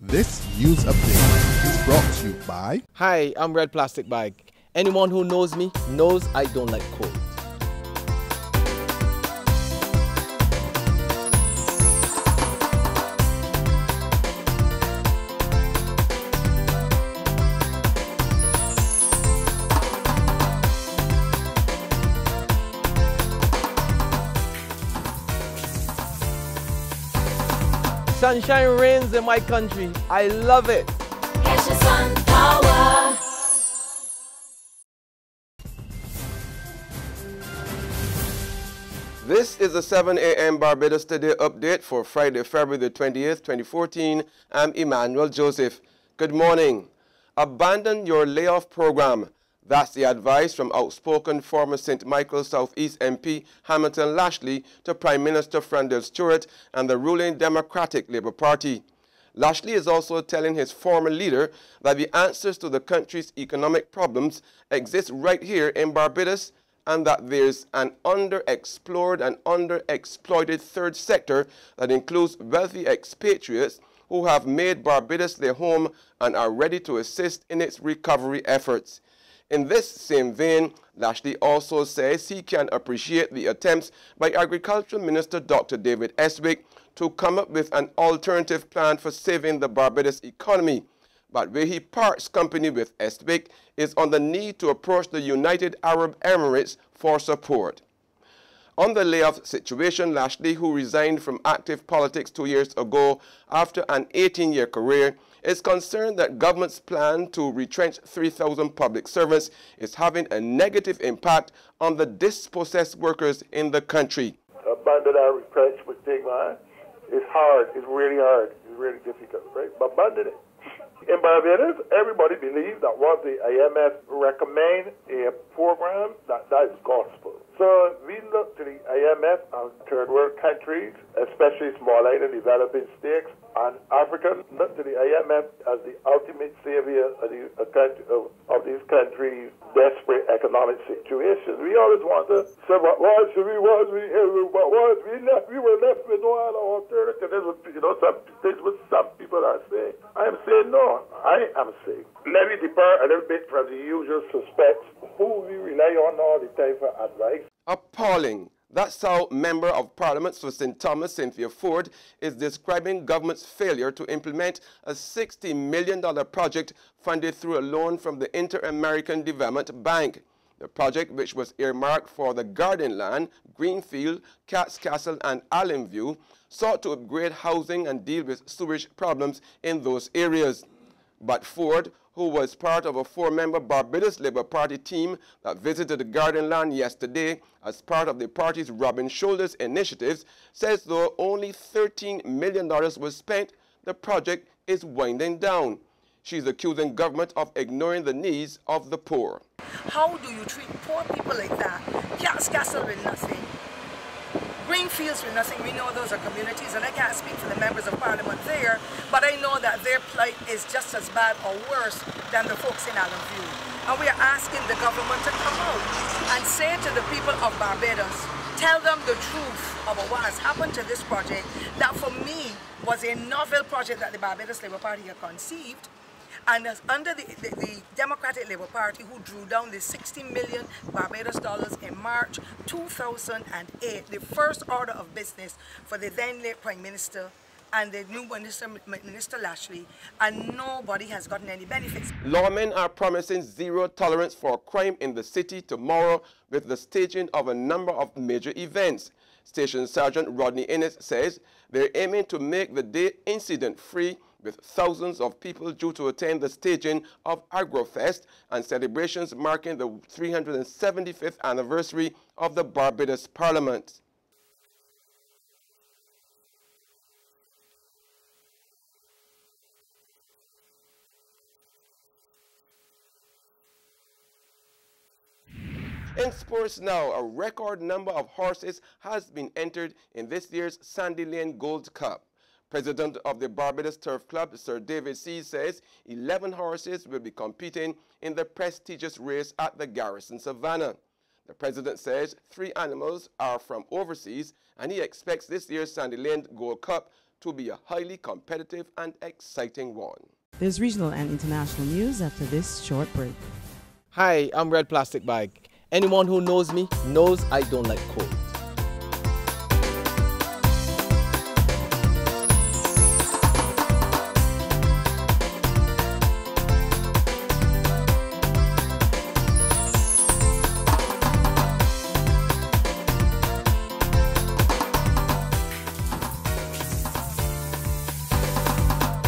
This news update is brought to you by... Hi, I'm Red Plastic Bag. Anyone who knows me knows I don't like cold. Sunshine reigns in my country. I love it. Get your sun power. This is the 7 a.m. Barbados Today update for Friday, February the 20th, 2014. I'm Emmanuel Joseph. Good morning. Abandon your layoff program. That's the advice from outspoken former St. Michael Southeast MP Hamilton Lashley to Prime Minister Frandell Stewart and the ruling Democratic Labour Party. Lashley is also telling his former leader that the answers to the country's economic problems exist right here in Barbados, and that there's an underexplored and underexploited third sector that includes wealthy expatriates who have made Barbados their home and are ready to assist in its recovery efforts. In this same vein, Lashley also says he can appreciate the attempts by Agricultural Minister Dr. David Estwick to come up with an alternative plan for saving the Barbados economy. But where he parts company with Estwick is on the need to approach the United Arab Emirates for support. On the layoff situation, Lashley, who resigned from active politics 2 years ago after an 18-year career, is concerned that government's plan to retrench 3,000 public servants is having a negative impact on the dispossessed workers in the country. Abandon our retrenchment thing, man. It's hard. It's really hard. It's really difficult, right? But abandon it. In Barbados, everybody believes that once the IMF recommend a program, that is gospel. So we look to the IMF and third world countries, especially small island developing states, and Africa look to the IMF as the ultimate savior of these countries' desperate economic situations. We always want to say, what was we were left with no other alternative. Some things what some people are saying. I am saying no. I am saying, let me depart a little bit from the usual suspects who we rely on all the time for advice. Appalling. That's how Member of Parliament for St. Thomas, Cynthia Ford, is describing government's failure to implement a $60 million project funded through a loan from the Inter-American Development Bank. The project, which was earmarked for the Garden Land, Greenfield, Cat's Castle and Allenview, sought to upgrade housing and deal with sewage problems in those areas. But Ford, who was part of a 4-member Barbados Labour Party team that visited the Garden Land yesterday as part of the party's Rubbing Shoulders initiatives, says though only $13 million was spent, the project is winding down. She's accusing government of ignoring the needs of the poor. How do you treat poor people like that? Cat's Castle with nothing. Greenfields with nothing. We know those are communities, and I can't speak for the members of parliament there, but I know that their plight is just as bad or worse than the folks in Allenview. And we are asking the government to come out and say to the people of Barbados, tell them the truth about what has happened to this project that for me was a novel project that the Barbados Labour Party had conceived. And under the Democratic Labour Party, who drew down the $60 million Barbados dollars in March 2008, the first order of business for the then late Prime Minister and the new Minister Lashley, and nobody has gotten any benefits. Lawmen are promising zero tolerance for crime in the city tomorrow with the staging of a number of major events. Station Sergeant Rodney Innes says they're aiming to make the day incident-free, with thousands of people due to attend the staging of AgroFest and celebrations marking the 375th anniversary of the Barbados Parliament. In sports now, a record number of horses has been entered in this year's Sandy Lane Gold Cup. President of the Barbados Turf Club, Sir David C., says 11 horses will be competing in the prestigious race at the Garrison Savannah. The president says 3 animals are from overseas, and he expects this year's Sandy Lane Gold Cup to be a highly competitive and exciting one. There's regional and international news after this short break. Hi, I'm Red Plastic Bag. Anyone who knows me knows I don't like cold.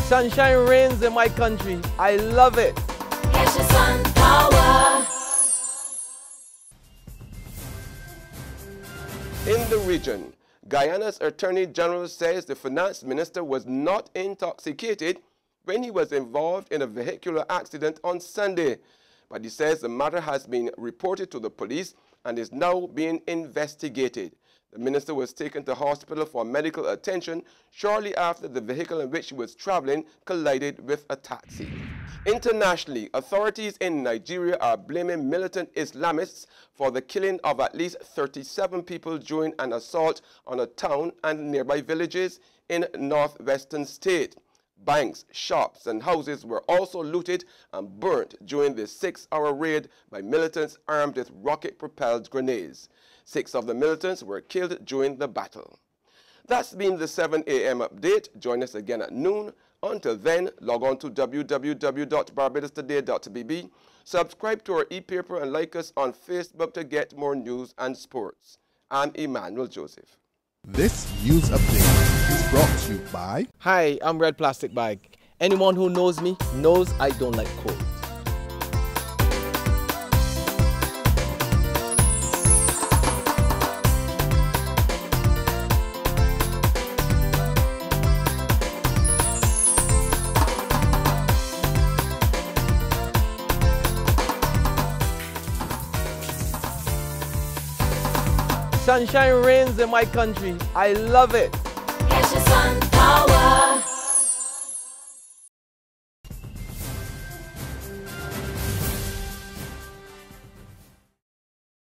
Sunshine reigns in my country. I love it. Get your sun power. In the region, Guyana's Attorney General says the finance minister was not intoxicated when he was involved in a vehicular accident on Sunday, but he says the matter has been reported to the police and is now being investigated. The minister was taken to hospital for medical attention shortly after the vehicle in which he was traveling collided with a taxi. Internationally, authorities in Nigeria are blaming militant Islamists for the killing of at least 37 people during an assault on a town and nearby villages in northwestern state. Banks, shops, and houses were also looted and burnt during the 6-hour raid by militants armed with rocket-propelled grenades. 6 of the militants were killed during the battle. That's been the 7 a.m. update. Join us again at noon. Until then, log on to www.barbadostoday.bb, subscribe to our e-paper, and like us on Facebook to get more news and sports. I'm Emmanuel Joseph. This news update is brought to you by... Hi, I'm Red Plastic Bag. Anyone who knows me knows I don't like cold. Sunshine reigns in my country. I love it. Get your sun power.